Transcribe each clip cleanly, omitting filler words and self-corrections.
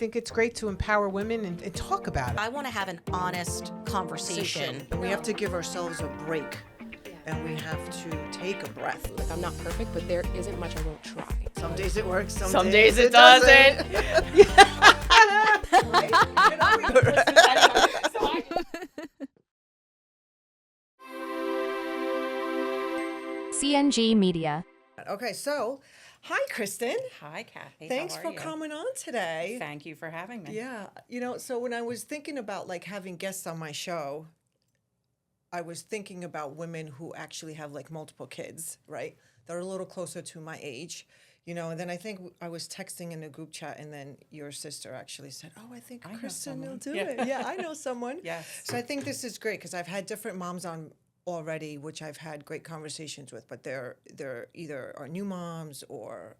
think it's great to empower women and talk about it. I want to have an honest conversation. We have to give ourselves a break, and we have to take a breath. Like, I'm not perfect, but there isn't much I won't try. Some days it works, Some days it doesn't. CNG Media. Okay, so, hi, Kristen. Hi, Kathy. Thanks How are for you? coming on today. Thank you for having me. Yeah, you know, so when I was thinking about like having guests on my show, I was thinking about women who actually have like multiple kids, right? They're a little closer to my age, you know. And then I think I was texting in a group chat, and then your sister actually said, "Oh, I think I know Kristen will someone." do Yeah. it." Yeah, I know someone. Yes. So I think this is great because I've had different moms on already, which I've had great conversations with, but they're either are new moms or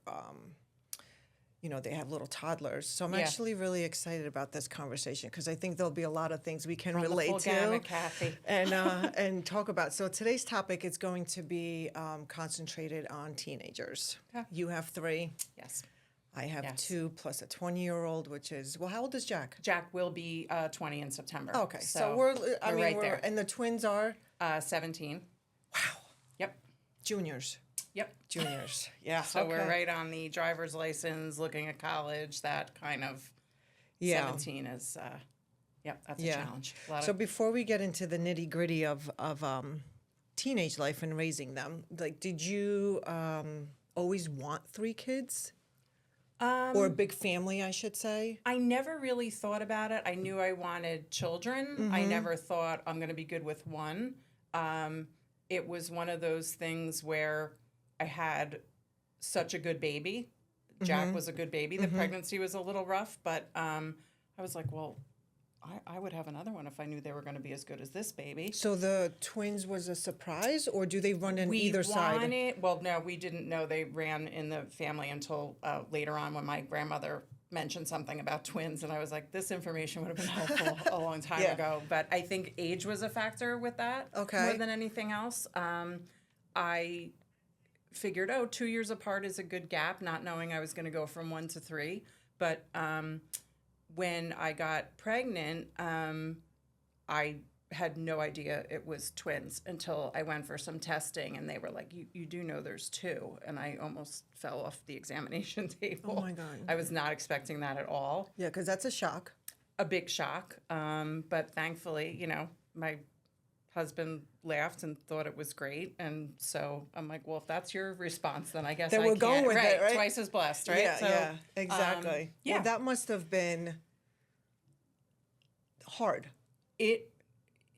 you know, they have little toddlers. So I'm Yeah. actually really excited about this conversation because I think there'll be a lot of things we can Run the relate full to gamut, Kathy. and talk about. So today's topic is going to be concentrated on teenagers. Okay. You have 3. Yes. I have Yes. 2 plus a 20-year-old, which is, well, how old is Jack? Jack will be 20 in September. Okay, so we're right there. and the twins are 17. wow, Yep. juniors. Yep. Juniors. Yeah. So we're okay. right on the driver's license, looking at college. That kind of Yeah. 17 is, that's a Yeah. challenge. A lot So of, before we get into the nitty-gritty of teenage life and raising them, like, did you always want 3 kids? Or a big family, I should say? I never really thought about it. I knew I wanted children. I never thought I'm going to be good with one. It was one of those things where I had such a good baby. Jack was a good baby. The pregnancy was a little rough, but I was like, well, I would have another one if I knew they were going to be as good as this baby. So the twins was a surprise, or do they run in either side? Well, no, we didn't know they ran in the family until later on when my grandmother mentioned something about twins, and I was like, this information would have been helpful a long time Yeah. ago. But I think age was a factor with that Okay. more than anything else. I figured, 2 years apart is a good gap, not knowing I was going to go from 1 to 3. But when I got pregnant, I had no idea it was twins until I went for some testing, and they were like, you do know there's 2. And I almost fell off the examination table. Oh, my God. I was not expecting that at all. Yeah, because that's a shock. A big shock. But thankfully, you know, my husband laughed and thought it was great. And so I'm like, well, if that's your response, then I guess Then I we're can. going with it, right? Twice as blessed, right? Yeah, So, yeah, exactly. yeah. Well, that must have been hard.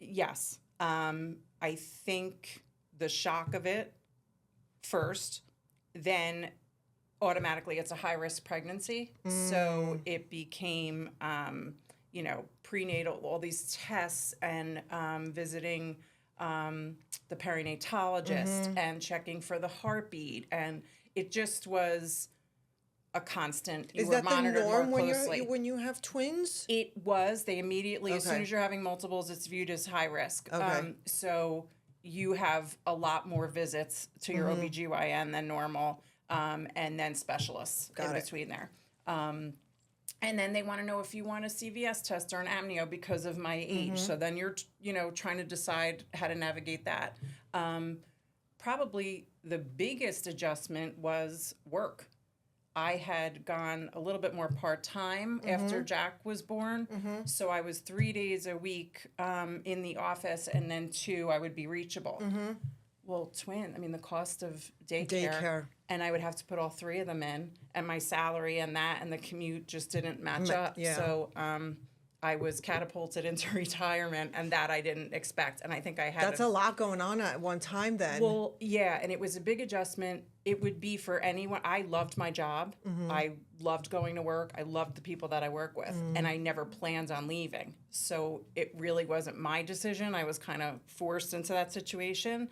Yes. I think the shock of it first, then automatically it's a high-risk pregnancy. So it became, prenatal, all these tests and visiting the perinatologist and checking for the heartbeat. And it just was a constant. You Is were that the monitored norm more when closely. when you have twins? It was. They immediately, as soon Okay. as you're having multiples, it's viewed as high risk. Okay. So you have a lot more visits to your OBGYN than normal, and then specialists Got in it. between there. And then they want to know if you want a CVS test or an amnio because of my age. So then you're, trying to decide how to navigate that. Probably the biggest adjustment was work. I had gone a little bit more part-time after Jack was born. So I was 3 days a week in the office, and then 2, I would be reachable. Well, the cost of daycare, and I would have to put all 3 of them in, and my salary and that and the commute just didn't match up. yeah. So I was catapulted into retirement, and that I didn't expect. And I think I had That's a lot going on at one time then. well, yeah, and it was a big adjustment. It would be for anyone. I loved my job. I loved going to work. I loved the people that I work with, and I never planned on leaving. So it really wasn't my decision. I was kind of forced into that situation.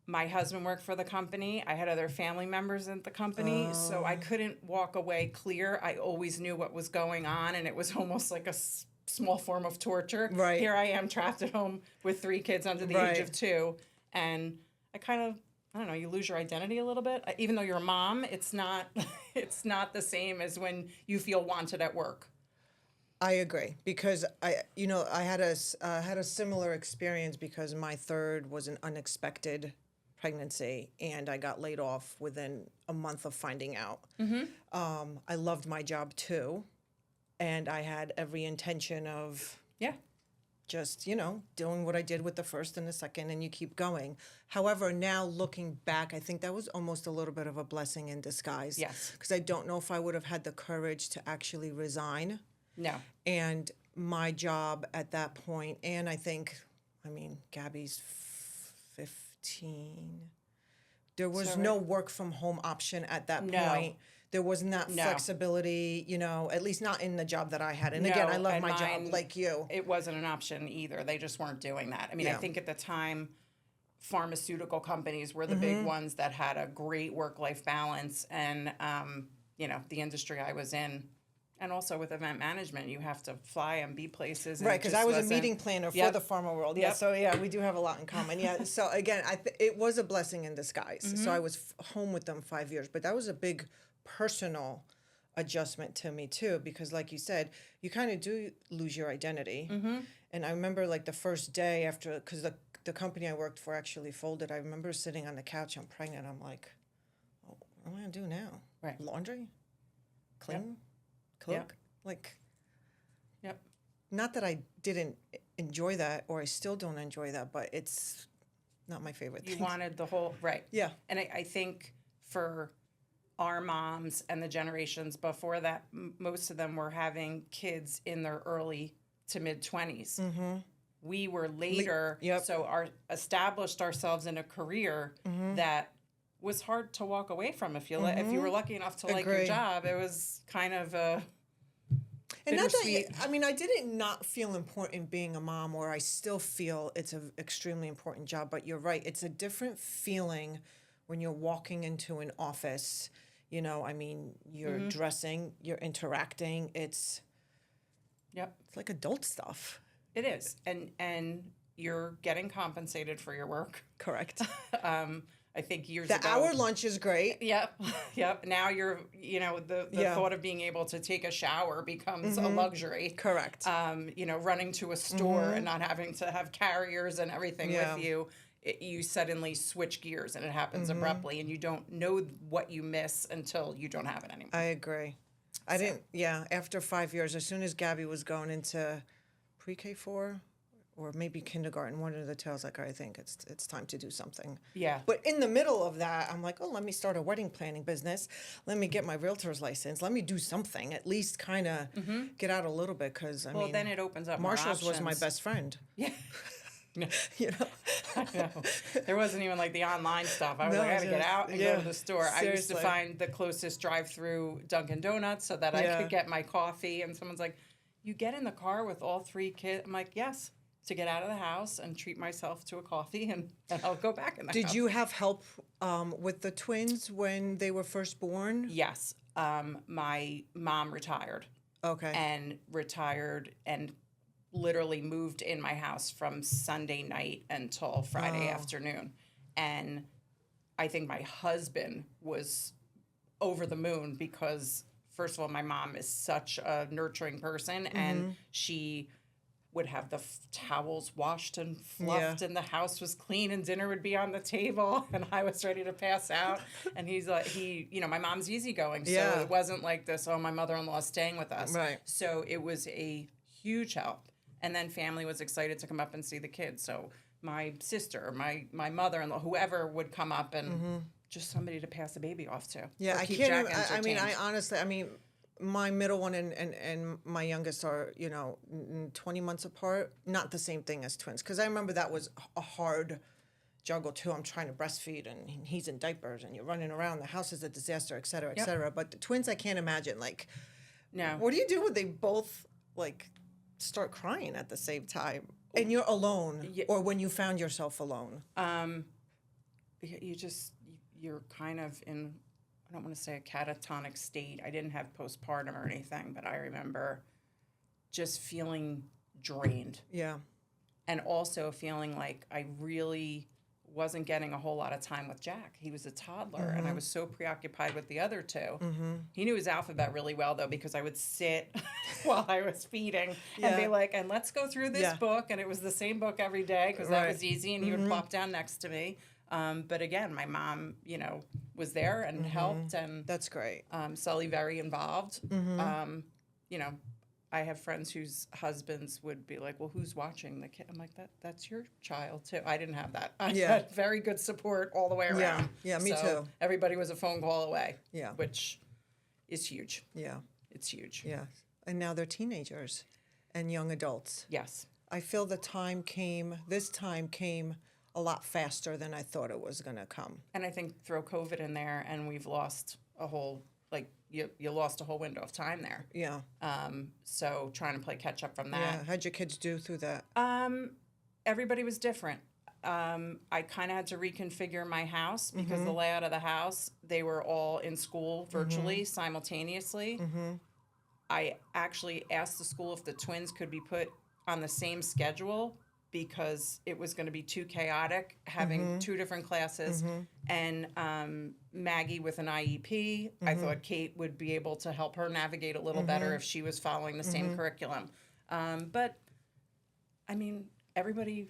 My husband worked for the company. I had other family members in the company, so I couldn't walk away clear. I always knew what was going on, and it was almost like a small form of torture. Right. Here I am trapped at home with 3 kids under the age of 2, and I kind of I don't know, you lose your identity a little bit. Even though you're a mom, it's not it's not the same as when you feel wanted at work. I agree, because I had a similar experience because my third was an unexpected pregnancy, and I got laid off within a month of finding out. I loved my job too, and I had every intention of Yeah. just, doing what I did with the first and the second, and you keep going. However, now looking back, I think that was almost a little bit of a blessing in disguise. Yes. Because I don't know if I would have had the courage to actually resign. No. And my job at that point, and Gabby's 15. There was So- no work from home option at that No. point. There wasn't that No. flexibility, at least not in the job that I had. And again, No, I love and my job mine- like you. It wasn't an option either. They just weren't doing that. I mean, I Yeah. think at the time, pharmaceutical companies were the big ones that had a great work-life balance, and the industry I was in, and also with event management, you have to fly and be places. And Right, it because just I was a wasn't- meeting planner for Yep. the pharma world. Yeah, Yep. so yeah, we do have a lot in common. Yeah, so again, it was a blessing in disguise. So I was home with them 5 years, but that was a big personal adjustment to me too, because like you said, you kind of do lose your identity. And I remember like the first day after, because the company I worked for actually folded, I remember sitting on the couch, I'm pregnant, I'm like, oh, what am I going to do now? Right. Laundry? Clean? Cook? Yep. Like... Yep. Not that I didn't enjoy that, or I still don't enjoy that, but it's not my favorite You thing. wanted the whole, right. Yeah. And I think for our moms and the generations before that, most of them were having kids in their early to mid-20s. We were later, yep. so established ourselves in a career that was hard to walk away from. If you were lucky enough to like your Agree. job, it was kind of a And not that, bittersweet. I didn't not feel important being a mom, or I still feel it's an extremely important job, but you're right. It's a different feeling when you're walking into an office, you're dressing, you're interacting. It's like adult stuff. It is, and you're getting compensated for your work. Correct. I think years The ago. hour lunch is great. Yep, yep. Now you're, the Yeah. thought of being able to take a shower becomes a luxury. Correct. Running to a store and not having to have carriers and everything Yeah. with you, you suddenly switch gears, and it happens abruptly, and you don't know what you miss until you don't have it anymore. I agree. After 5 years, as soon as Gabby was going into pre-K 4 or maybe kindergarten, one of the two, I was like, I think it's time to do something. Yeah. But in the middle of that, I'm like, let me start a wedding planning business. Let me get my realtor's license. Let me do something, at least kind of get out a little bit, because Well, then it opens up more Marshall's was my options. best friend. Yeah. I know. There wasn't even like the online stuff. I was No, like, I gotta get just- out and go yeah, to the store. I used to seriously. find the closest drive-through Dunkin' Donuts so that I Yeah. could get my coffee. And someone's like, you get in the car with all 3 kids? I'm like, yes, to get out of the house and treat myself to a coffee, and I'll go back in the house. Did you have help with the twins when they were first born? Yes. My mom retired. Okay. And retired and literally moved in my house from Sunday night until Friday afternoon. And I think my husband was over the moon because, first of all, my mom is such a nurturing person, and she would have the towels washed and fluffed, and the house was clean, and dinner would be on the table, and I was ready to pass out. And he's like, my mom's easygoing, so Yeah. it wasn't like this, oh, my mother-in-law is staying with us. Right. So it was a huge help. And then family was excited to come up and see the kids. So my sister, my mother-in-law, whoever would come up, and just somebody to pass the baby off to. Yeah, or I keep can't. Jack I mean, entertained. I honestly, my middle one and my youngest are 20 months apart. Not the same thing as twins, because I remember that was a hard juggle too. I'm trying to breastfeed, and he's in diapers, and you're running around. The house is a disaster, et cetera, et cetera. But the twins, I can't imagine. Like, No. what do you do when they both like start crying at the same time, and you're alone, or when you found yourself alone? You're kind of in, I don't want to say a catatonic state. I didn't have postpartum or anything, but I remember just feeling drained. Yeah. And also feeling like I really wasn't getting a whole lot of time with Jack. He was a toddler, and I was so preoccupied with the other two. He knew his alphabet really well, though, because I would sit while I was feeding and be like, and let's go through this book. And it was the same book every day because that was easy, and he would plop down next to me. But again, my mom, was there and helped, and That's great. Sully very involved. I have friends whose husbands would be like, well, who's watching the kid? I'm like, that's your child, too. I didn't have that. I had very good support all the way around. Yeah, me So too. everybody was a phone call away. Yeah. Which is huge. Yeah, It's huge. yeah. And now they're teenagers and young adults. Yes. I feel this time came a lot faster than I thought it was going to come. And I think throw COVID in there, and we've lost a whole, you lost a whole window of time there. Yeah. So trying to play catch up from that. Yeah. How'd your kids do through that? Everybody was different. I kind of had to reconfigure my house because the layout of the house, they were all in school virtually simultaneously. I actually asked the school if the twins could be put on the same schedule because it was going to be too chaotic having two different classes. And Maggie with an IEP, I thought Kate would be able to help her navigate a little better if she was following the same curriculum. But, I mean, everybody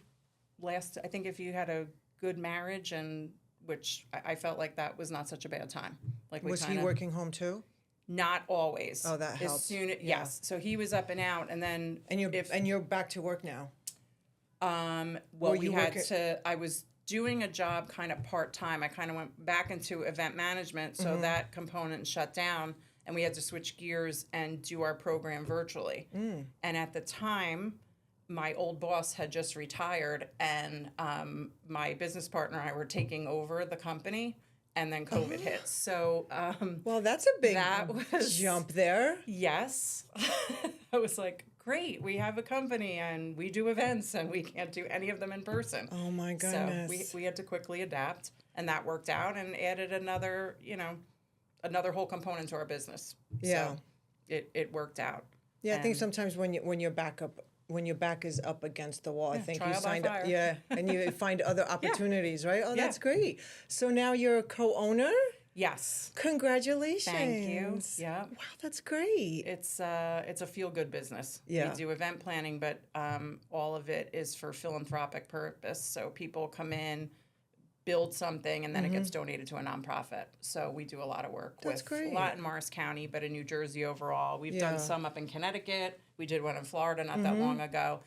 I think if you had a good marriage, and which I felt like that was not such a bad time. Like Was he working home too? Not always. Oh, that helps. Yes. So he was up and out, and then And you're back to work now. well, we had to. I was doing a job kind of part time. I kind of went back into event management, so that component shut down, and we had to switch gears and do our program virtually. And at the time, my old boss had just retired, and my business partner and I were taking over the company, and then COVID hit. So Well, that's a big was- jump there. yes, I was like, great, we have a company and we do events, and we can't do any of them in person. Oh my So goodness. we had to quickly adapt, and that worked out, and added another whole component to our business. Yeah. So it worked out. Yeah, I think And- sometimes when your back is up against the wall, I think you trial by signed up. fire. Yeah, and you find other opportunities, right? Oh, Yeah. that's great. So now you're a co-owner. Yes. Congratulations. Thank you. Yeah. Wow, that's great. It's a feel-good business. Yeah. We do event planning, but all of it is for philanthropic purpose. So people come in, build something, and then it gets donated to a nonprofit. So we do a lot of work That's with great. a lot in Morris County, but in New Jersey overall. We've Yeah. done some up in Connecticut. We did one in Florida not that long ago.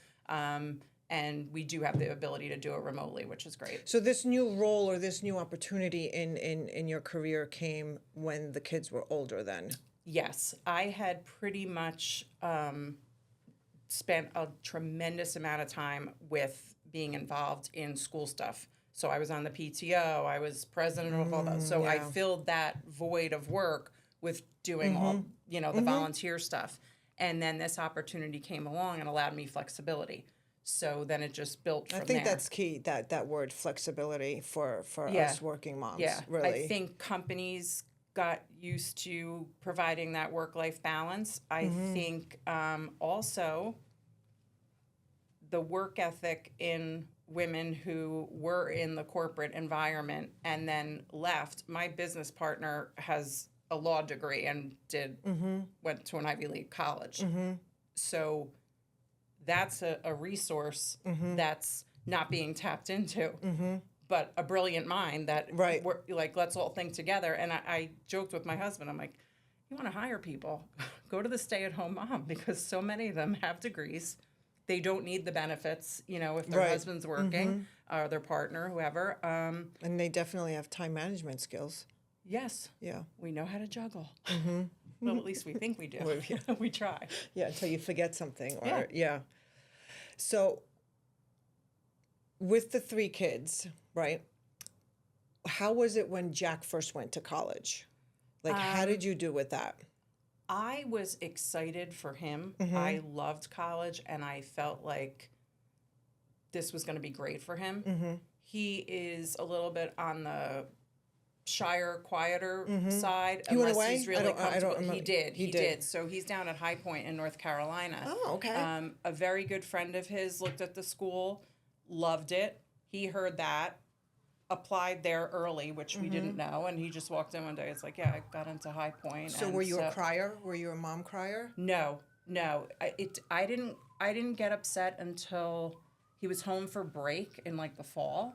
And we do have the ability to do it remotely, which is great. So this new role or this new opportunity in your career came when the kids were older then? Yes, I had pretty much spent a tremendous amount of time with being involved in school stuff. So I was on the PTO, I was president of all that. So I yeah. filled that void of work with doing all, the volunteer stuff. And then this opportunity came along and allowed me flexibility. So then it just built from I think there. that's key, that word flexibility for Yeah. us working moms, Yeah, really. I think companies got used to providing that work-life balance. I think also the work ethic in women who were in the corporate environment and then left. My business partner has a law degree and went to an Ivy League college. So that's a resource that's not being tapped into. But a brilliant mind that Right. we're, like, let's all think together. And I joked with my husband, I'm like, you want to hire people, go to the stay-at-home mom, because so many of them have degrees. They don't need the benefits, if their Right. husband's working or their partner, whoever. And they definitely have time management skills. Yes, Yeah. we know how to juggle. Well, at least we think we do. We try. Yeah, until you forget something. Or, Yeah. yeah. So with the 3 kids, right? How was it when Jack first went to college? Like, how did you do with that? I was excited for him. I loved college, and I felt like this was going to be great for him. He is a little bit on the shyer, quieter side, He went unless away? he's really I don't comfortable. remember. He did. He He did. did. So he's down at High Point in North Carolina. Oh, okay. A very good friend of his looked at the school, loved it. He heard that, applied there early, which we didn't know, and he just walked in one day. It's like, yeah, I got into High Point. So and were you a crier? Were you a mom crier? No. I didn't get upset until he was home for break in like the fall,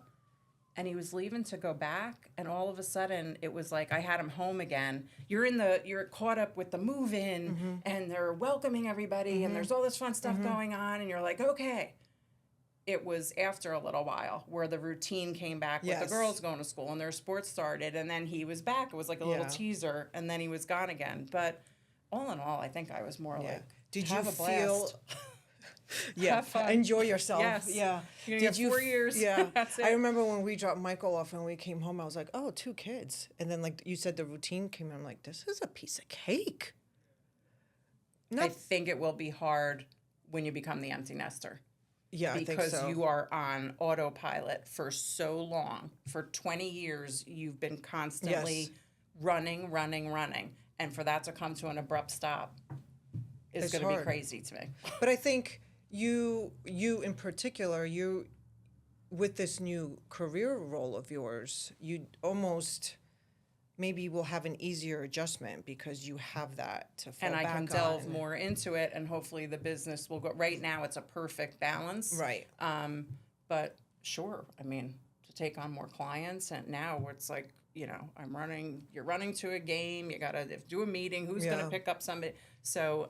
and he was leaving to go back, and all of a sudden it was like I had him home again. You're caught up with the move-in, and they're welcoming everybody, and there's all this fun stuff going on, and you're like, okay. It was after a little while where the routine came back with the girls going to school and their sports started, and then he was back. It was like a little teaser, and then he was gone again. But all in all, I think I was more like, did you have a feel? blast. Yeah, enjoy yourself. Yes. Yeah. Did you 4 years? Yeah. That's it. I remember when we dropped Michael off and we came home, I was like, oh, 2 kids. And then like you said, the routine came in. I'm like, this is a piece of cake. I think it will be hard when you become the empty nester. Yeah, I think Because so. you are on autopilot for so long. For 20 years, you've been constantly running. And for that to come to an abrupt stop is going to be crazy to me. But I think you in particular, you with this new career role of yours, you almost maybe will have an easier adjustment because you have that to fall And I back can delve on. more into it, and hopefully the business will go. Right now, it's a perfect balance. Right. But sure, I mean, to take on more clients, and now it's like, you're running to a game, you got to do a meeting, who's going to pick up somebody. So,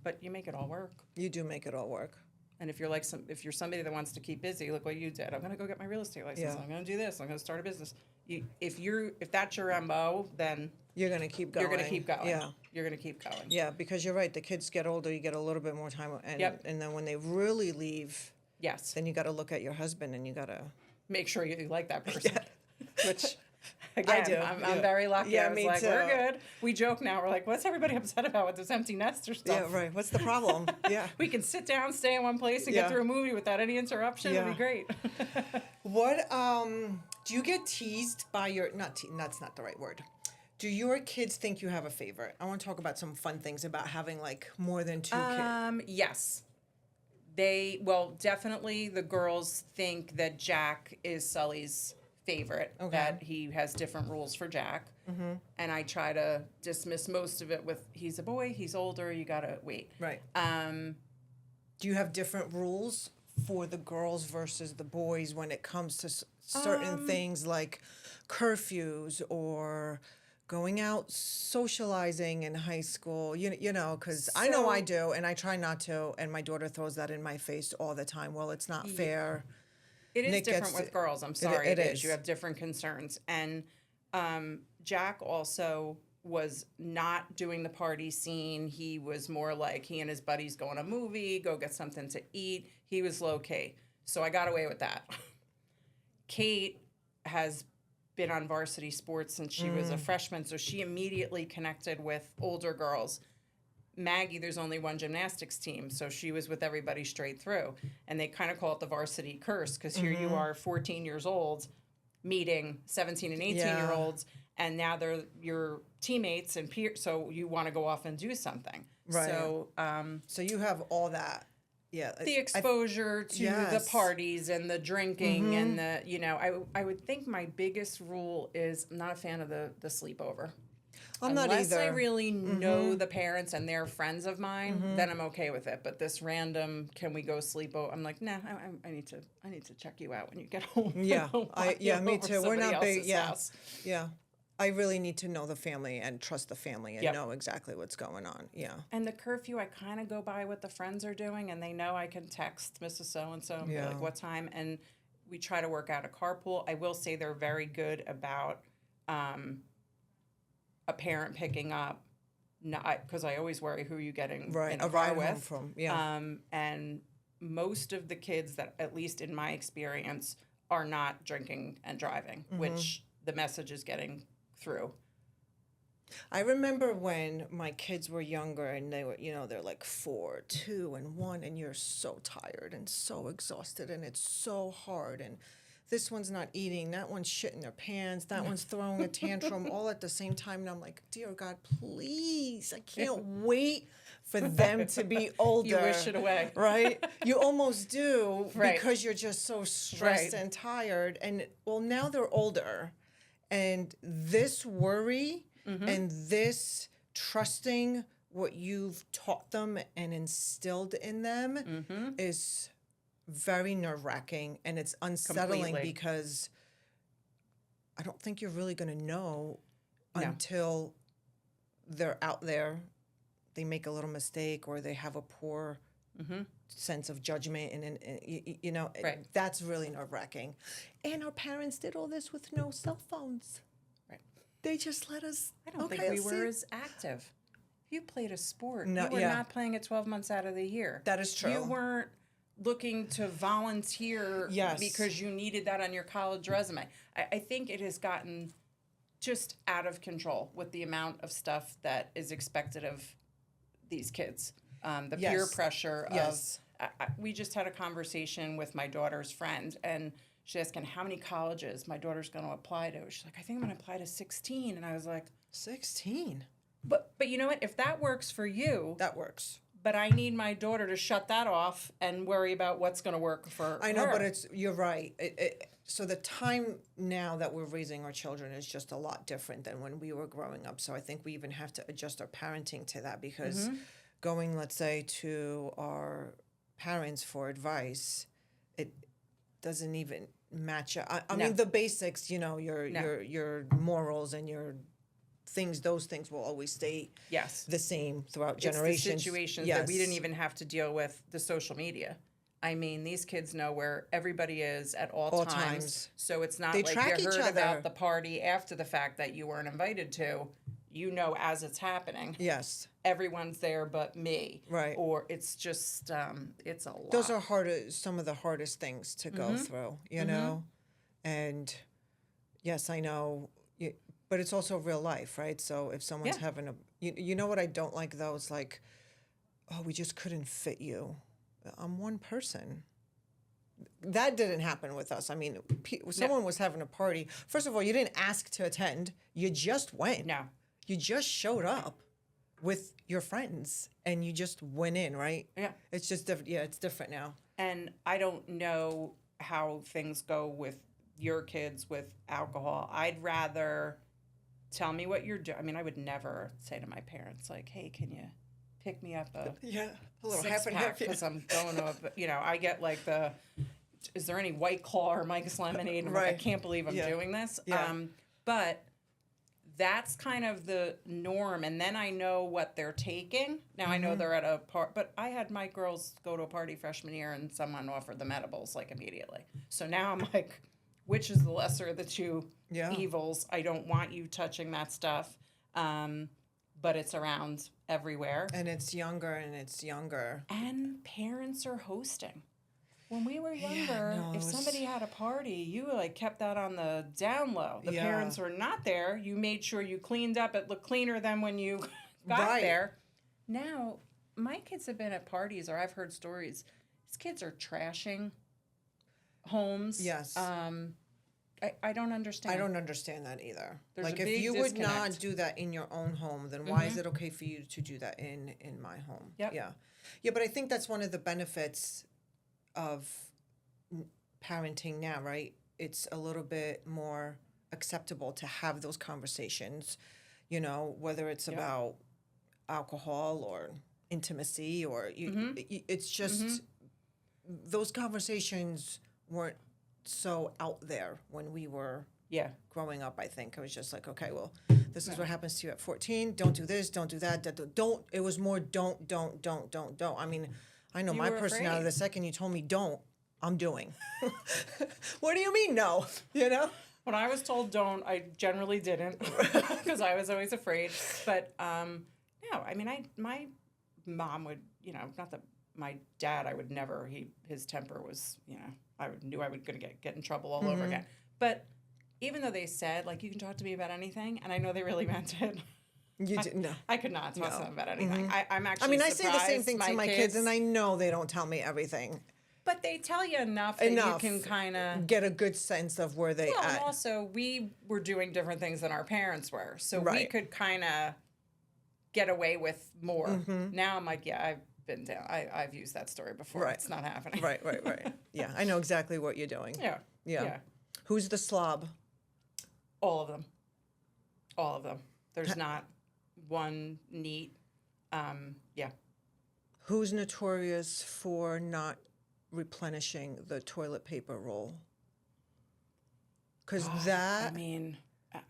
but you make it all work. You do make it all work. And if you're somebody that wants to keep busy, look what you did. I'm going to go get my real estate license. Yeah. I'm going to do this. I'm going to start a business. If that's your MO, then You're going to keep going. you're going to keep going. Yeah. You're going to keep going. Yeah, because you're right. The kids get older, you get a little bit more time. And, and then when they really leave, Yes. then you got to look at your husband and you got to. Make sure you like that person. Which, again, do, I'm very lucky. Yeah, I was me like, too. we're good. We joke now. We're like, what's everybody upset about with this empty nester stuff? Yeah, right. What's the problem? Yeah. We can sit down, stay in one place, and get through a movie without any interruption. Yeah. It'd be great. What do you get teased by your that's not the right word. Do your kids think you have a favorite? I want to talk about some fun things about having like more than 2 kids. Yes. Definitely the girls think that Jack is Sully's favorite, that he has different rules for Jack. And I try to dismiss most of it with, he's a boy, he's older, you gotta wait. Right. Do you have different rules for the girls versus the boys when it comes to certain things like curfews or going out socializing in high school? You know, because I know I do, and I try not to, and my daughter throws that in my face all the time. Well, it's not fair. It is Nick different gets- with girls. I'm sorry, it it is. is. You have different concerns. And Jack also was not doing the party scene. He was more like he and his buddies go on a movie, go get something to eat. He was low key. So I got away with that. Kate has been on varsity sports since she was a freshman, so she immediately connected with older girls. Maggie, there's only one gymnastics team, so she was with everybody straight through. And they kind of call it the varsity curse, because here you are 14 years old meeting 17 and 18-year-olds, and now they're your teammates and peers, so you want to go off and do something. Right. So So you have all that. Yeah. the exposure to the parties and the drinking and the, I would think my biggest rule is I'm not a fan of the sleepover. I'm not Unless either. I really know the parents and they're friends of mine, then I'm okay with it. But this random, can we go sleep over? I'm like, nah, I need to check you out when you get home. Yeah, me too. We're not big. Yeah, House. yeah. I really need to know the family and trust the family and know exactly what's going on. Yeah. And the curfew, I kind of go by what the friends are doing, and they know I can text Mrs. So-and-so and be like, what time? And we try to work out a carpool. I will say they're very good about a parent picking up, because I always worry who you're getting in a car with. Home from. Yeah. And most of the kids that, at least in my experience, are not drinking and driving, which the message is getting through. I remember when my kids were younger and they were, they're like 4, 2, and 1, and you're so tired and so exhausted and it's so hard. And this one's not eating, that one's shitting their pants, that one's throwing a tantrum all at the same time. And I'm like, dear God, please, I can't wait for them to be older. You wish it away. Right? You almost do Right. because you're just so stressed Right. and tired. And well, now they're older. And this worry and this trusting what you've taught them and instilled in them is very nerve-wracking, and it's unsettling Completely. because I don't think you're really going to know until they're out there, they make a little mistake or they have a poor sense of judgment, and you know, Right. that's really nerve-wracking. And our parents did all this with no cell phones. Right. They just let us. I don't think we were as active. You played a sport. No, You were yeah. not playing it 12 months out of the year. That is true. You weren't looking to volunteer Yes. because you needed that on your college resume. I think it has gotten just out of control with the amount of stuff that is expected of these kids. The peer Yes. pressure Yes. of, we just had a conversation with my daughter's friend, and she's asking how many colleges my daughter's going to apply to. She's like, I think I'm going to apply to 16. And I was like, 16. but you know what? If that works for you, That works. but I need my daughter to shut that off and worry about what's going to work for I know, her. but you're right. So the time now that we're raising our children is just a lot different than when we were growing up. So I think we even have to adjust our parenting to that, because going, let's say, to our parents for advice, it doesn't even match up. I mean, the basics, you know, your morals and your things, those things will always stay Yes. the same throughout It's the generations. situations that we didn't Yes. even have to deal with the social media. I mean, these kids know where everybody is at all times. So it's not They like track you each heard other. about the party after the fact that you weren't invited to. You know as it's happening. Yes. Everyone's there but me. Right. Or it's just, it's a lot. Those are some of the hardest things to go through, you know? And yes, I know, but it's also real life, right? So if someone's Yeah. having you know what I don't like though? It's like, oh, we just couldn't fit you. I'm one person. That didn't happen with us. I mean, someone was having a party. First of all, you didn't ask to attend. You just went. No. You just showed up with your friends and you just went in, right? Yeah. It's just different. Yeah, it's different now. And I don't know how things go with your kids with alcohol. I'd rather tell me what you're doing. I mean, I would never say to my parents, like, hey, can you pick me up a Yeah, a little six half and pack half. Yeah. because I'm going to, I get like is there any White Claw or Mike's Lemonade? And I'm like, I Right. can't believe I'm Yeah. doing this. Yeah. But that's kind of the norm. And then I know what they're taking. Now I know they're at a part, but I had my girls go to a party freshman year and someone offered them edibles like immediately. So now I'm like, which is the lesser of the two evils? I don't want you touching that stuff. But it's around everywhere. And it's younger and it's younger. And parents are hosting. When we were younger, no, if it was- somebody had a party, you like kept that on the down low. The Yeah. parents were not there. You made sure you cleaned up. It looked cleaner than when you got Right. there. Now, my kids have been at parties, or I've heard stories. These kids are trashing homes. Yes. I don't understand. I don't understand that either. There's like a if big you would not disconnect. do that in your own home, then why is it okay for you to do that in my home? Yep. Yeah. Yeah, but I think that's one of the benefits of parenting now, right? It's a little bit more acceptable to have those conversations, you know, whether it's about alcohol or intimacy or it's just those conversations weren't so out there when we were Yeah. growing up. I think it was just like, okay, well, this is what happens to you at 14. Don't do this, don't do that. Don't. It was more don't. I mean, I know You my were personality. afraid. The second you told me don't, I'm doing. What do you mean no? You know? When I was told don't, I generally didn't because I was always afraid. But no, I mean, my mom would, not that my dad, I would never. His temper was, I knew I was going to get in trouble all over again. But even though they said like you can talk to me about anything, and I know they really meant it. You did no. I could not talk to them about anything. I'm actually. I mean, I say the same surprised thing to my kids, and I know they don't tell me everything. But they tell you enough that you can kind of get a good sense of where they Well, and at. also we were doing different things than our parents were, so we Right. could kind of get away with more. Now I'm like, yeah, I've been down. I've used that story before. Right. It's not happening. Right. Yeah, I know exactly what you're doing. Yeah. Who's the slob? All of them. All of them. There's not one neat. Yeah. Who's notorious for not replenishing the toilet paper roll? Because I mean,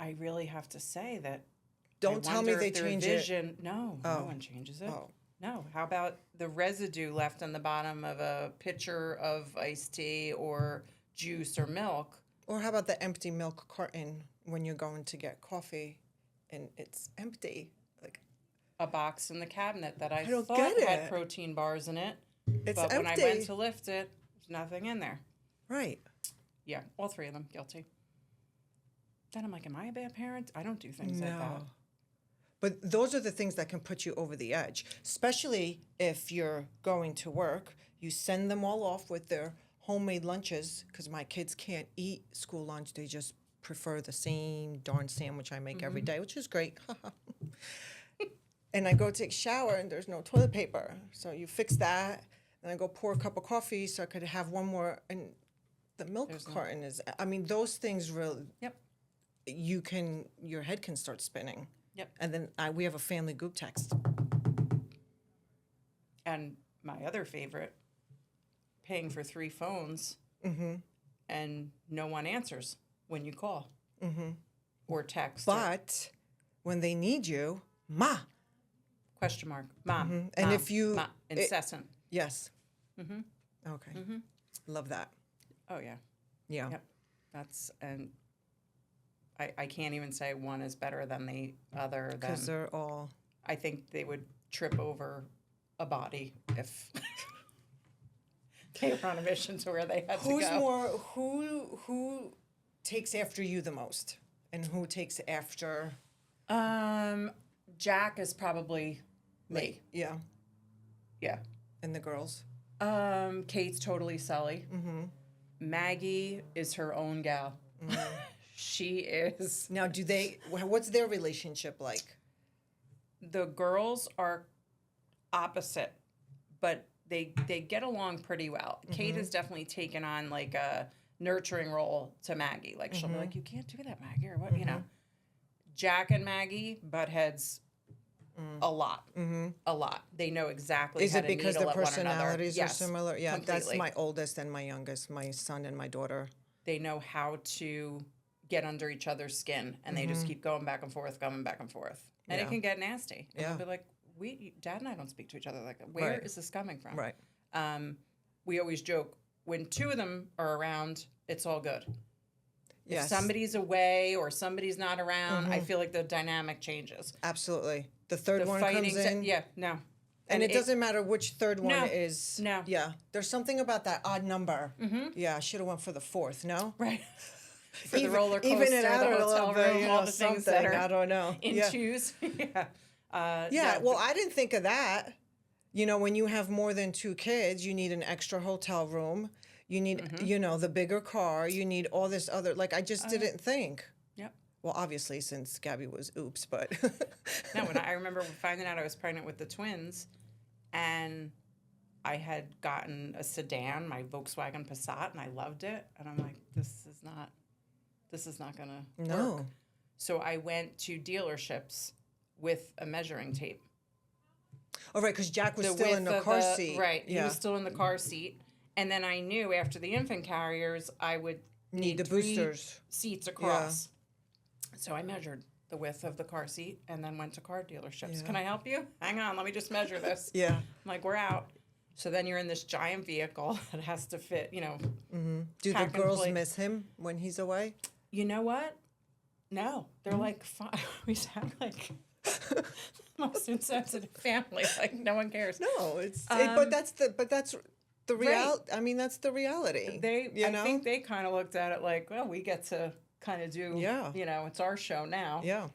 I really have to say that. Don't tell me they change it. No, no one changes it. Oh. No. How about the residue left on the bottom of a pitcher of iced tea or juice or milk? Or how about the empty milk carton when you're going to get coffee and it's empty? Like, A box in the cabinet that I don't thought get had it. protein bars in it. it's But empty. when I went to lift it, there's nothing in there. Right. Yeah, all three of them guilty. Then I'm like, am I a bad parent? I don't do things like that. But those are the things that can put you over the edge, especially if you're going to work. You send them all off with their homemade lunches, because my kids can't eat school lunch. They just prefer the same darn sandwich I make every day, which is great. And I go take a shower and there's no toilet paper. So you fix that, and I go pour a cup of coffee so I could have one more. And the milk carton is, I mean, those things really, Yep. your head can start spinning. Yep. And then we have a family group text. And my other favorite, paying for 3 phones and no one answers when you call or text. But when they need you, ma. Question mark. Mom. And mom, if you- mom, incessant. Yes. Okay. Love that. Oh, yeah. Yeah. Yep. That's, and I can't even say one is better than the other. Because they're all. I think they would trip over a body if they were on a mission to where they had to Who's go. more? Who takes after you the most, and who takes after? Jack is probably me. Yeah. Yeah. And the girls. Kate's totally Sully. Maggie is her own gal. She is. Now, do they? What's their relationship like? The girls are opposite, but they get along pretty well. Kate has definitely taken on like a nurturing role to Maggie. Like she'll be like, "You can't do that, Maggie," or what, you know. Jack and Maggie butt heads a lot, a lot. They know exactly. Is how it to because the needle at one another. personalities are Yes, similar? Yeah, that's completely. my oldest and my youngest, my son and my daughter. They know how to get under each other's skin, and they just keep going back and forth, and Yeah. it can get nasty. And Yeah. they'll be like, Dad and I don't speak to each other like that. Where is this coming from? Right. We always joke, when 2 of them are around, it's all good. Yes. If somebody's away or somebody's not around, I feel like the dynamic changes. Absolutely. The third The one fighting, comes in. yeah, no. And it doesn't matter which third one No. it is. No. Yeah. There's something about that odd number. Yeah, I should have went for the 4th, no? Right. For the Even- roller coaster, even it the out a hotel little bit, room, you all know, the things that something, are I don't know. in Yeah. shoes. Yeah. Yeah, well, I didn't think of that. You know, when you have more than 2 kids, you need an extra hotel room. You need, you know, the bigger car. You need all this other, like, I just didn't think. Yep. Well, obviously, since Gabby was oops, but. No, when I remember finding out I was pregnant with the twins, and I had gotten a sedan, my Volkswagen Passat, and I loved it. And I'm like, this is not gonna work. So I went to dealerships with a measuring tape. Oh, right, because Jack was The still in width the of car seat. Right, he Yeah. was still in the car seat. And then I knew after the infant carriers, I would Need the 3 boosters. seats across. So I measured the width of the car seat and then went to car dealerships. Yeah. Can I help you? Hang on, let me just measure this. Yeah. I'm like, we're out. So then you're in this giant vehicle that has to fit, you know. Do the pack and girls play. miss him when he's away? You know what? No. They're like, fine. We sound like the most insensitive family. Like, no one cares. No, but that's the real. I mean, that's the reality. I think they kind of looked at it like, well, we get to kind of do, Yeah. you know, it's our show now. Yeah.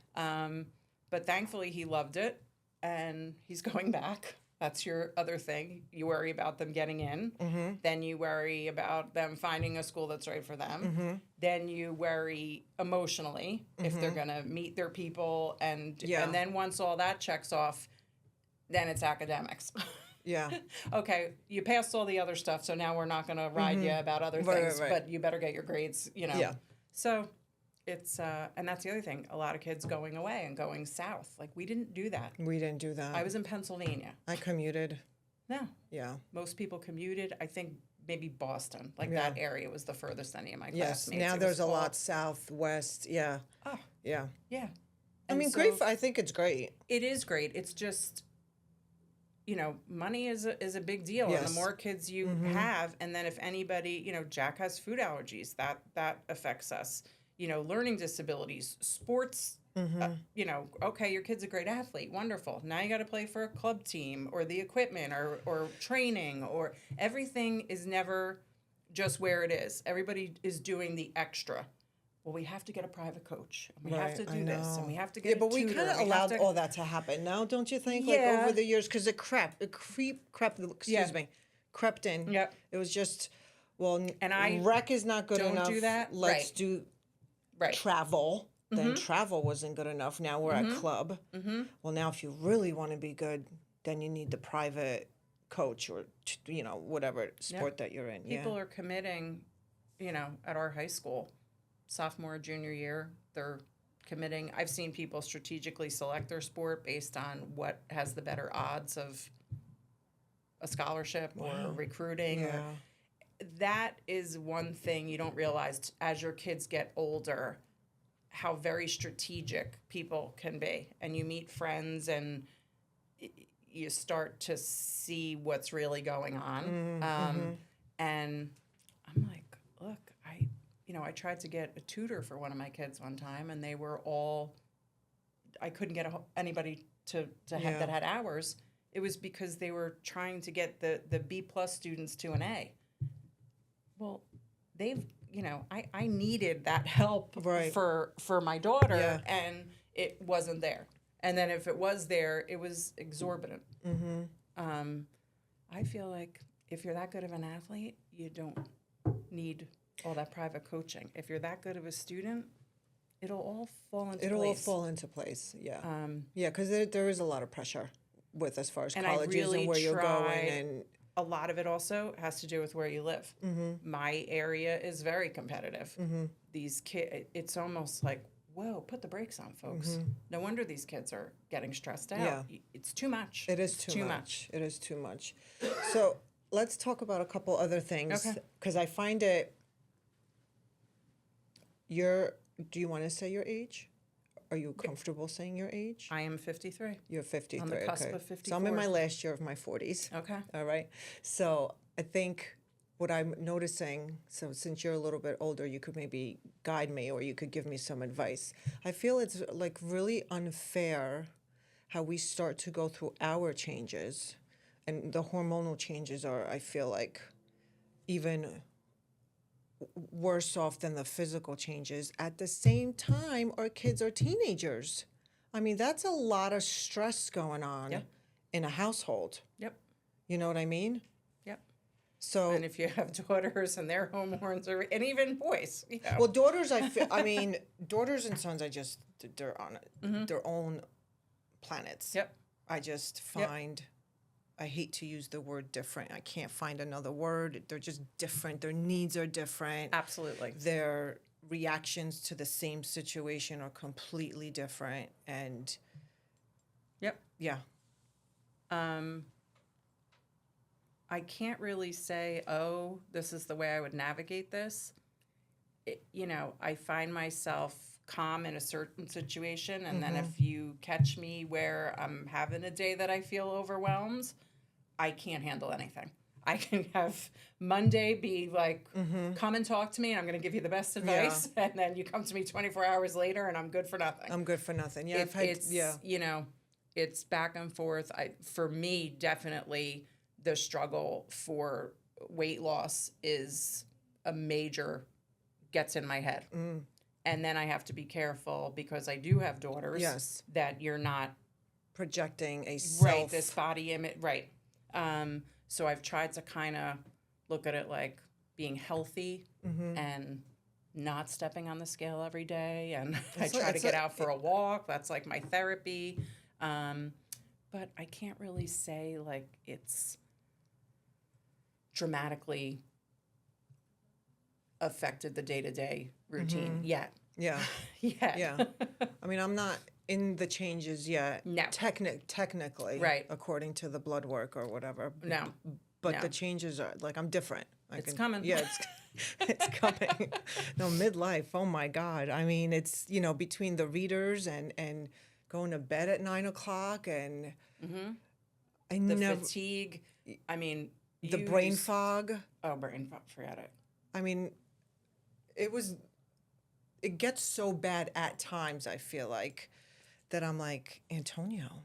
But thankfully he loved it, and he's going back. That's your other thing. You worry about them getting in. Mm-hmm. Then you worry about them finding a school that's right for them. Mm-hmm. Then you worry emotionally if they're going to meet their people. And then once all that checks off, then it's academics. Yeah. Okay, you passed all the other stuff, so now we're not going to ride you about other things, right. but you better get your grades, Yeah. So it's, and that's the other thing, a lot of kids going away and going south. Like, we didn't do that. We didn't do that. I was in Pennsylvania. I commuted. No. Yeah. Most people commuted. I think maybe Boston, like Yeah. that area was the furthest any of my Yes. classmates. Now It there's was a all- lot southwest. Yeah. Oh, Yeah. yeah. I And mean, so great. I think it's great. It is great. It's just, money is a big deal, and Yes. the more kids you have, and then if anybody, Jack has food allergies, that affects us. Learning disabilities, sports. Okay, your kid's a great athlete, wonderful. Now you got to play for a club team, or the equipment, or training, or everything is never just where it is. Everybody is doing the extra. Well, we have to get a private coach. And we have to do this, and we have to get but a we tutor, kind of and we have allowed to- all that to happen now, don't you think? Yeah. Like over the years, because it crept in. Yep. It was just, well, And I rec is not good don't enough. do that. Let's Right. do Right. travel. Then travel wasn't good enough. Now we're at club. Well, now if you really want to be good, then you need the private coach or whatever sport that you're in. People are committing, at our high school, sophomore, junior year, they're committing. I've seen people strategically select their sport based on what has the better odds of a scholarship or recruiting. Yeah. That is one thing you don't realize as your kids get older, how very strategic people can be. And you meet friends and you start to see what's really going on. And I'm like, look, I tried to get a tutor for one of my kids one time, and they were all, I couldn't get anybody to have that had hours. It was because they were trying to get the B+ students to an A. Well, they've, I needed that help Right. for my daughter, Yeah. and it wasn't there. And then if it was there, it was exorbitant. I feel like if you're that good of an athlete, you don't need all that private coaching. If you're that good of a student, it'll all fall into It'll all place. fall into place. Yeah. Yeah, because there is a lot of pressure with as far as And I colleges really and where you're going tried- and A lot of it also has to do with where you live. My area is very competitive. These kids, it's almost like, whoa, put the brakes on, folks. No wonder these kids are getting stressed out. Yeah. It's too much. it is It's too much. It is too much. So let's talk about a couple other things Okay. because I find it. Do you want to say your age? Are you comfortable saying your age? I am 53. You're 53. On the cusp okay. of So I'm in 54. my last year of my 40s. Okay. All right. So I think what I'm noticing, so since you're a little bit older, you could maybe guide me or you could give me some advice. I feel it's like really unfair how we start to go through our changes. And the hormonal changes are, I feel like, even worse off than the physical changes. At the same time, our kids are teenagers. I mean, that's a lot of stress going on Yeah. in a household. Yep. You know what I mean? Yep. So, And if you have daughters and their hormones are, and even boys, well, daughters, I mean, daughters and sons, they're on their own planets. Yep. I just find, I hate to use the word different. I can't find another word. They're just different. Their needs are different. Absolutely. Their reactions to the same situation are completely different. And Yep. yeah, I can't really say, oh, this is the way I would navigate this. I find myself calm in a certain situation, and then if you catch me where I'm having a day that I feel overwhelmed, I can't handle anything. I can have Monday be like, come and talk to me, and I'm going to give you the best advice, and then you come to me 24 hours later, and I'm good for nothing. I'm good for nothing. Yeah, It's back and forth. For me, definitely the struggle for weight loss is a major gets in my head. And then I have to be careful because I do have daughters Yes. that you're not projecting a right, this body image, right. So I've tried to kind of look at it like being healthy and not stepping on the scale every day, and I try to get out for a walk. That's like my therapy. But I can't really say like it's dramatically affected the day-to-day routine yet. Yeah. Yet. Yeah. I mean, I'm not in the changes yet. No. Technically. Right. According to the blood work or whatever. No. But No. the changes are, like, I'm different. It's coming. Yeah, it's coming. No, midlife, oh my God. I mean, it's, between the readers and going to bed at 9 o'clock and I The never, fatigue. I mean, the you brain used- fog. Oh, brain fog. Forget it. I mean, it gets so bad at times, I feel like, that I'm like, Antonio,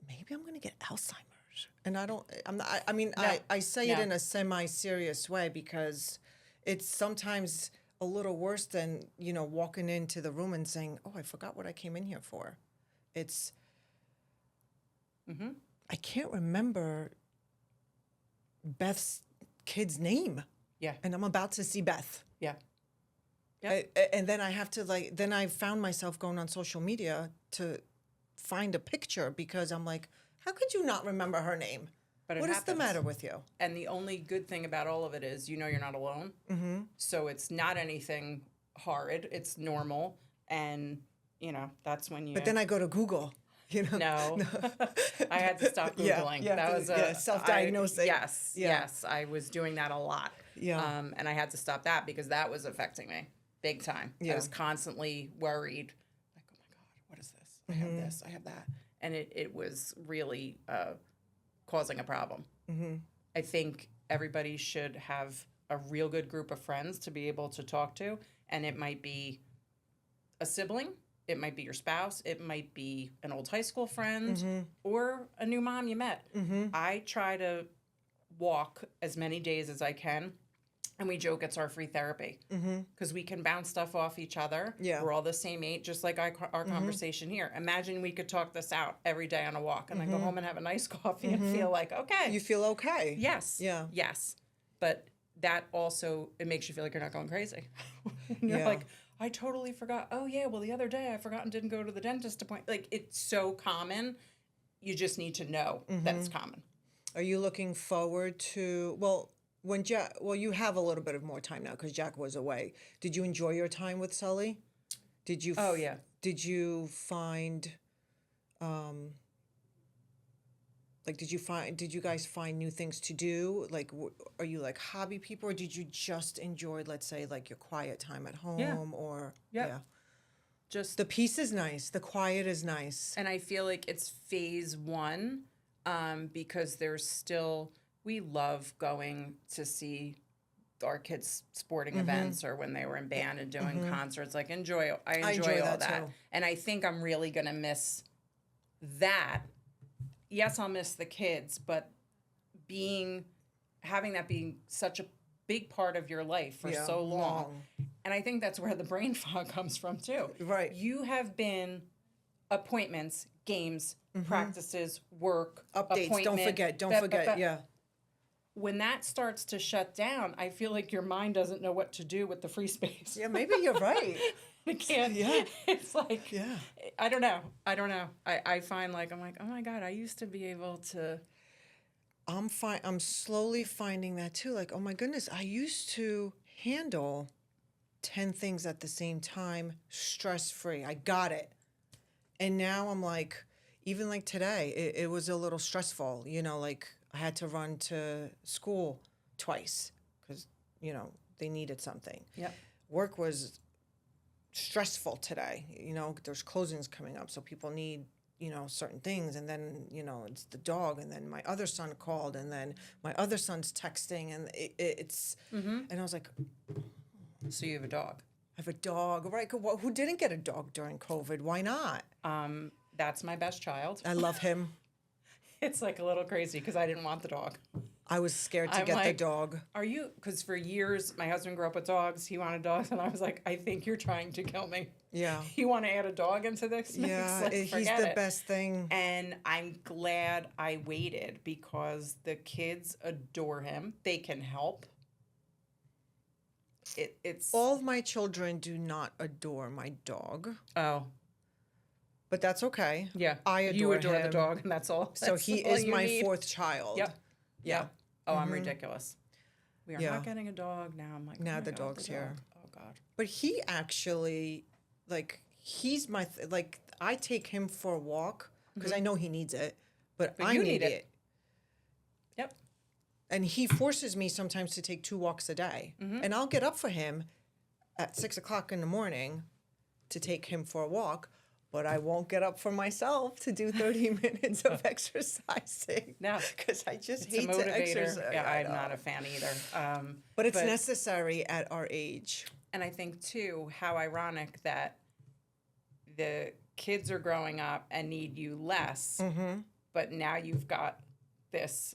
maybe I'm going to get Alzheimer's. And I say it No. in a semi-serious way because it's sometimes a little worse than, walking into the room and saying, oh, I forgot what I came in here for. It's, I can't remember Beth's kid's name. Yeah. And I'm about to see Beth. Yeah. And then I have to then I found myself going on social media to find a picture because I'm like, how could you not remember her name? But it What is the happens. matter with you? And the only good thing about all of it is you're not alone. So it's not anything horrid. It's normal. And, that's when you... But then I go to Google, No. I had to stop Googling. Yeah, that was a... self-diagnosing. Yes, Yeah. yes. I was doing that a lot. Yeah. And I had to stop that because that was affecting me big time. I Yeah. was constantly worried, like, oh my God, what is this? I have this, I have that. And it was really causing a problem. I think everybody should have a real good group of friends to be able to talk to. And it might be a sibling, it might be your spouse, it might be an old high school friend, or a new mom you met. I try to walk as many days as I can. And we joke it's our free therapy because we can bounce stuff off each other. Yeah. We're all the same age, just like our conversation here. Imagine we could talk this out every day on a walk and then go home and have a nice coffee and feel like, okay. You feel okay. Yes. Yeah. Yes. But that also, it makes you feel like you're not going crazy. You're Yeah. like, I totally forgot. Oh, yeah, well, the other day I forgot and didn't go to the dentist appointment. Like, it's so common. You just need to know that it's common. Are you looking forward to, when you have a little bit of more time now because Jack was away. Did you enjoy your time with Sully? Did you? Oh, yeah. Did you find, did you guys find new things to do? Like, are you like hobby people or did you just enjoy, let's say, like your quiet time at home or? Yep. Yeah. Just The peace is nice. The quiet is nice. And I feel like it's phase one because there's still, we love going to see our kids' sporting events or when they were in band and doing concerts. Like, I enjoy all that that. too. And I think I'm really going to miss that. Yes, I'll miss the kids, but having that being such a big part of your life for Yeah, so long. long. And I think that's where the brain fog comes from too. Right. You have been appointments, games, practices, work, Updates. Don't appointment, forget. Yeah. When that starts to shut down, I feel like your mind doesn't know what to do with the free space. Yeah, maybe you're right. It can't. Yeah. It's like, Yeah. I don't know. I find like, I'm like, oh my God, I used to be able to. I'm slowly finding that too. Like, oh my goodness, I used to handle 10 things at the same time, stress-free. I got it. And now I'm like, even like today, it was a little stressful. Like I had to run to school twice because, they needed something. Yep. Work was stressful today. There's closings coming up, so people need, certain things. And then, it's the dog. And then my other son called, and then my other son's texting, and it's, and I was like, So you have a dog. I have a dog, right? Who didn't get a dog during COVID? Why not? That's my best child. I love him. It's like a little crazy because I didn't want the dog. I was scared to I'm get the like, dog. Are you? Because for years, my husband grew up with dogs. He wanted dogs, and I was like, I think you're trying to kill me. Yeah. You want to add a dog into this mix? Yeah, Like, he's forget the it. best thing. And I'm glad I waited because the kids adore him. They can help. It's All of my children do not adore my dog, oh but that's okay. yeah. I adore You adore the him. dog, and that's all. So That's he all is you my need. fourth child. Yep. Yeah. Yep. Oh, I'm ridiculous. We are Yeah. not getting a dog now. I'm like, Now oh my the God, dog's the here. dog. Oh God. But he actually, like, he's my, like, I take him for a walk because I know he needs it, but I you need need it. it. Yep. And he forces me sometimes to take 2 walks a day. And I'll get up for him at 6 o'clock in the morning to take him for a walk, but I won't get up for myself to do 30 minutes of exercising. No. Because I just It's a hate to motivator. exercise. Yeah, I I'm know. not a fan either. But it's necessary at our age. And I think too, how ironic that the kids are growing up and need you less, but now you've got this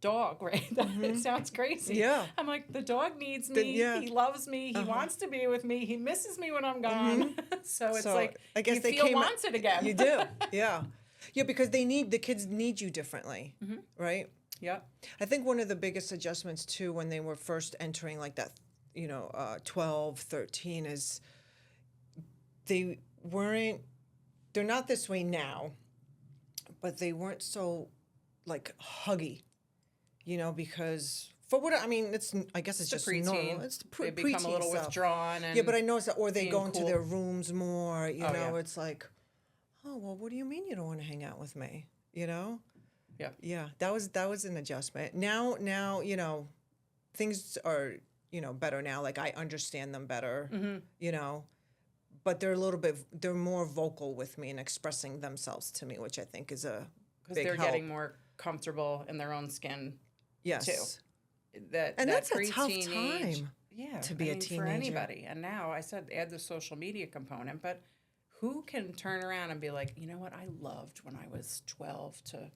dog, right? It sounds crazy. Yeah. I'm like, the dog needs me. yeah. He loves me. He wants to be with me. He misses me when I'm gone. So it's So, like, I guess you they feel came- wants it again. You do, yeah. Yeah, because the kids need you differently, right? Yep. I think one of the biggest adjustments too when they were first entering like that, 12, 13 is they're not this way now, but they weren't so like huggy, because for what, I mean, I guess it's just normal. preteen. It's the They become a preteen little stuff. withdrawn. And Yeah, but I noticed that, or they being go into cool. their rooms more, yeah. it's like, oh, well, what do you mean you don't want to hang out with me? Yeah. Yeah, that was an adjustment. Now, things are, better now. Like I understand them better, but they're more vocal with me and expressing themselves to me, which I think is a Because big they're help. getting more comfortable in their own skin yes. too. That That's a tough preteen age- time Yeah, to be a for teenager. anybody. And now I said add the social media component, but who can turn around and be like, you know what, I loved when I was 12 to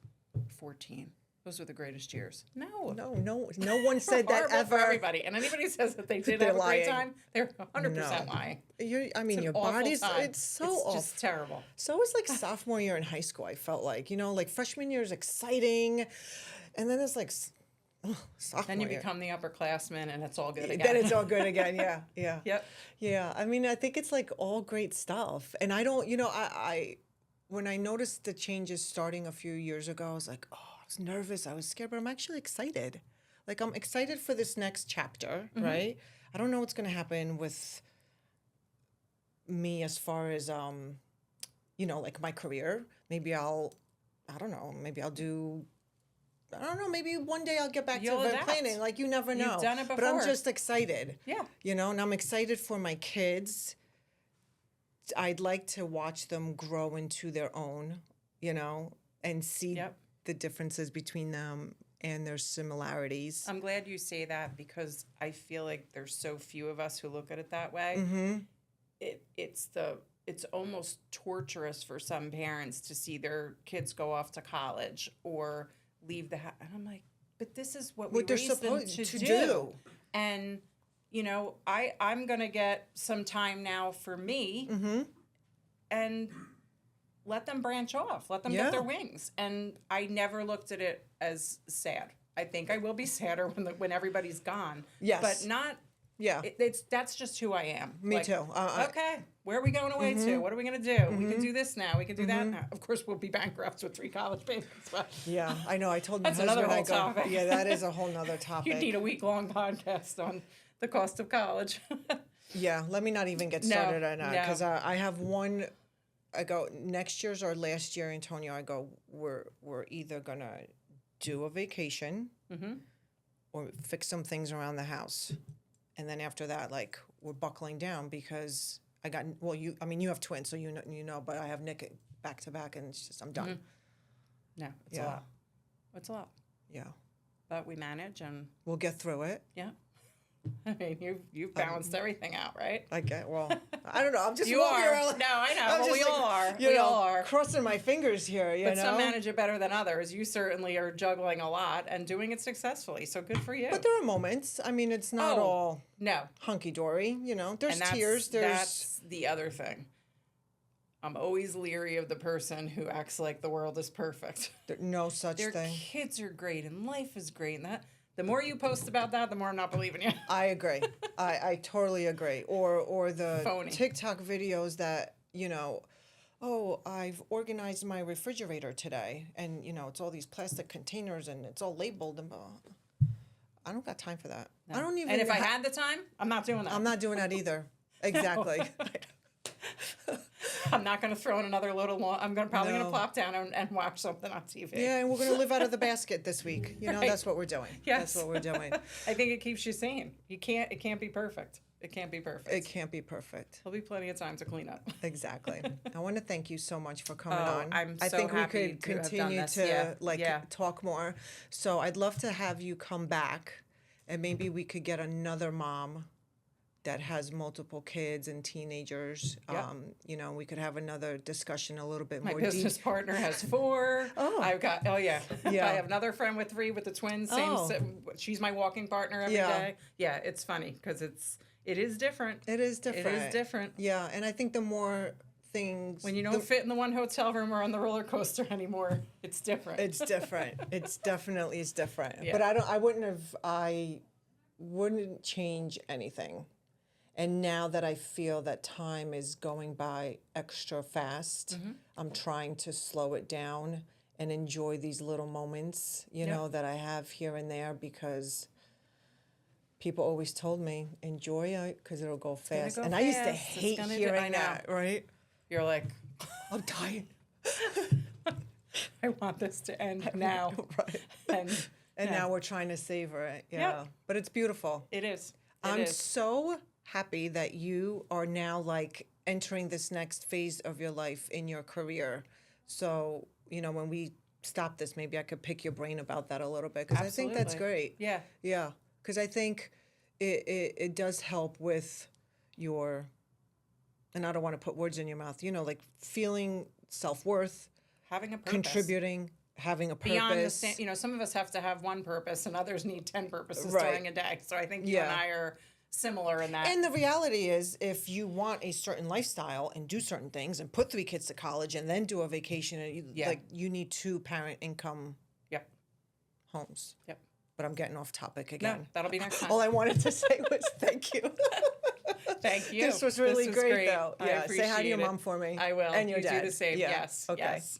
14. Those were the greatest years. No. No one said that Horrible ever. for everybody. And anybody says that they did They're have a great lying. time, they're 100% No. lying. Your An awful body's, time. it's so it's awful. just terrible. So it was like sophomore year in high school, I felt like, like freshman year is exciting. And then it's like sophomore Then you year. become the upperclassman and it's all good again. Then it's all good again. Yeah. Yep. Yeah. I mean, I think it's like all great stuff. And I don't, I when I noticed the changes starting a few years ago, I was like, oh, I was nervous. I was scared, but I'm actually excited. Like I'm excited for this next chapter, right? I don't know what's going to happen with me as far as, like my career. Maybe I don't know, maybe maybe one day I'll get back You'll to event adapt. planning. Like you never know. You've done it But I'm before. just excited. Yeah. And I'm excited for my kids. I'd like to watch them grow into their own, and see Yep. the differences between them and their similarities. I'm glad you say that because I feel like there's so few of us who look at it that way. Mm-hmm. It's almost torturous for some parents to see their kids go off to college or leave the house. And I'm like, but this is what we They're raised them supposed to to do. do. And I'm gonna get some time now for me, and let them branch off. Let them Yeah. get their wings. And I never looked at it as sad. I think I will be sadder when everybody's gone. Yes. But not. Yeah. That's just who I am. Me too. Okay, where are we going away to? What are we gonna do? We can do this now. We can do that now. Of course, we'll be bankrupt with 3 college payments. But Yeah, I know. I told my That's husband another I whole go. topic. Yeah, that is a whole nother topic. you need a week-long podcast on the cost of college. Yeah, let me not even get No, started on that no. because I have one. I go next year's or last year, Antonio. I go. We're either gonna do a vacation or fix some things around the house, and then after that, like we're buckling down because I got. Well, you have twins, so you know, but I have Nick back to back, and it's just I'm done. No, it's Yeah. a lot. It's a lot. Yeah, But we manage, and we'll get through it. yeah. I mean, you've balanced everything out, right? I get, well, I don't know. I'm just You walking are. around. No, I know. I'm Well, just we like, all are. you We know, all are. crossing my fingers here, you But know? some manage it better than others. You certainly are juggling a lot and doing it successfully. So good for you. But there are moments. I mean, it's not all no. hunky-dory, you know? There's And tears. that's the other thing. I'm always leery of the person who acts like the world is perfect. No such Their thing. kids are great and life is great, and that the more you post about that, the more I'm not believing you. I agree. I totally agree. Or the Phony. TikTok videos that, you know, oh, I've organized my refrigerator today, and you know, it's all these plastic containers and it's all labeled and blah. I don't got time for that. I don't even. And if I had the time, I'm not doing that. I'm not doing that either. Exactly. I'm not going to throw in another load of I'm probably going No. to plop down and watch something on TV. Yeah, and we're gonna live out of the basket this week. You know, Right. that's what we're doing. Yes. That's what we're doing. I think it keeps you sane. It can't be perfect. It can't be perfect. It can't be perfect. There'll be plenty of time to clean up. Exactly. I want to thank you so much for coming Oh, on. I'm I so think we happy could to have done continue this. to Yeah. talk more. So I'd love to have you come back, and maybe we could get another mom that has multiple kids and teenagers. Yep. You know, we could have another discussion a little bit My more business deep. partner has 4. Oh. I've got Yeah. I have another friend with 3 with the twins. Oh. She's my walking partner every day. Yeah. Yeah, it's funny because it is different. It is different. It is different. Yeah, and I think the more things When you don't fit in the one hotel room or on the roller coaster anymore, it's different. It's different. It's definitely is different. Yeah. But I wouldn't change anything. And now that I feel that time is going by extra fast, I'm trying to slow it down and enjoy these little moments, you know, that I have here and there, because people always told me, enjoy it because it'll go fast. go And I used to fast. It's hate gonna I hearing know. that, right? You're like, I'm dying. I want this to end now. Right. And And yeah. now we're trying to savor it. Yeah. Yep. But it's beautiful. It is. I'm so happy that you are now like entering this next phase of your life in your career. So, you know, when we stop this, maybe I could pick your brain about that a little bit, because I think that's Absolutely. great. Yeah. Yeah. Because I think it does help with your, and I don't want to put words in your mouth, you know, like feeling self-worth, Having a purpose. contributing, having a purpose. Beyond the you know, some of us have to have one purpose and others need 10 purposes Right. during a day. So I think you Yeah. and I are similar in that. And the reality is, if you want a certain lifestyle and do certain things and put 3 kids to college and then do a vacation, and you need 2 parent income Yep. homes. Yep. But I'm getting off topic No, again. that'll be next time. All I wanted to say was thank you. Thank you. This was really great, though. I Yeah, say hi to your appreciate it. mom for me. I will. And your You dad. do the same. Yeah. Yes. Okay. Yes.